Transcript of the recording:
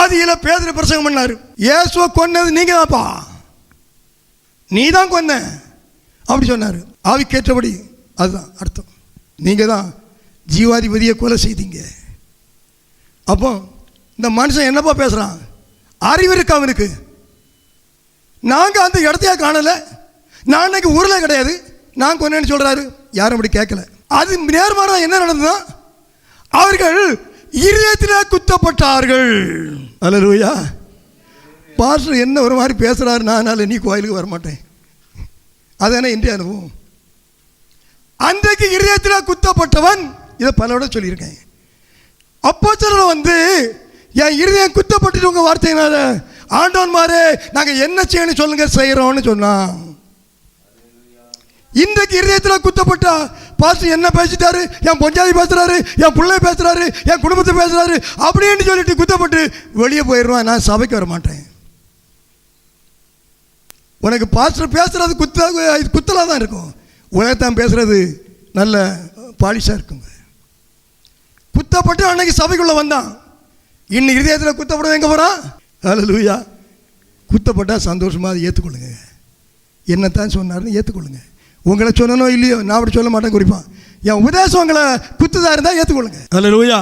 ஆதியில் பேதுரு பிரசங்கம் பண்ணார். இயேசுவை கொன்னது நீங்க தான்ப்பா, நீ தான் கொன்ன அப்படி சொன்னார். ஆவிக்கேற்றபடி அதுதான் அர்த்தம், நீங்கள் தான் ஜீவாதிபதியை கொலை செய்தீங்க. அப்போ இந்த மனுஷன் என்னப்பா பேசுகிறான்? அறிவு இருக்கு அவனுக்கு. நாங்கள் அந்த இடத்தையா காணலை, நான் இன்னைக்கு ஊரில் கிடையாது, நான் கொன்னேன்னு சொல்கிறாரு. யாரும் அப்படி கேட்கல. அது நேர்மாறாக என்ன நடந்ததுன்னா, அவர்கள் இருதயத்தில் குத்தப்பட்டார்கள். அல்லேலூயா. பாஸ்டர் என்ன ஒரு மாதிரி பேசுகிறாரு, நான் நீ கோயிலுக்கு வரமாட்டேன், அதானே இன்றைய அனுபவம். அன்றைக்கு இருதயத்தில் குத்தப்பட்டவன், இதை பலவிட சொல்லியிருக்கேன். அப்போஸ்தலர் வந்து என் இருதயம் குத்தப்பட்டு உங்கள் வார்த்தையினால ஆண்டவன்மாரே நாங்கள் என்ன செய்யணும் சொல்லுங்க, செய்கிறோன்னு சொன்னான். இன்றைக்கு இருதயத்தில் குத்தப்பட்டா பாஸ்டர் என்ன பேசிட்டாரு, என் பொஞ்சாதி பேசுறாரு, என் பிள்ளை பேசுறாரு, என் குடும்பத்தை பேசுறாரு அப்படின்னு சொல்லிட்டு குத்தப்பட்டு வெளியே போயிடுவான். நான் சபைக்கு வர மாட்டேன். உனக்கு பாஸ்டர் பேசுறது குத்தலாக தான் இருக்கும், உலகத்தான் பேசுறது நல்ல பாலிஷாக இருக்குங்க. குத்தப்பட்டு அன்னைக்கு சபைக்குள்ளே வந்தான், இன்னும் இருதயத்தில் குத்தப்பட எங்கே போகிறான்? அல்லேலூயா. குத்தப்பட்டால் சந்தோஷமாக அதை ஏற்றுக்கொள்ளுங்க. என்னத்தான் சொன்னார்னு ஏற்றுக்கொள்ளுங்க. உங்களை சொன்னனோ இல்லையோ, நான் அப்படி சொல்ல மாட்டேன் குறிப்பாக. என் உபதேசம் உங்களை குத்துதாக இருந்தால் ஏற்றுக்கொள்ளுங்க. அல்லேலூயா.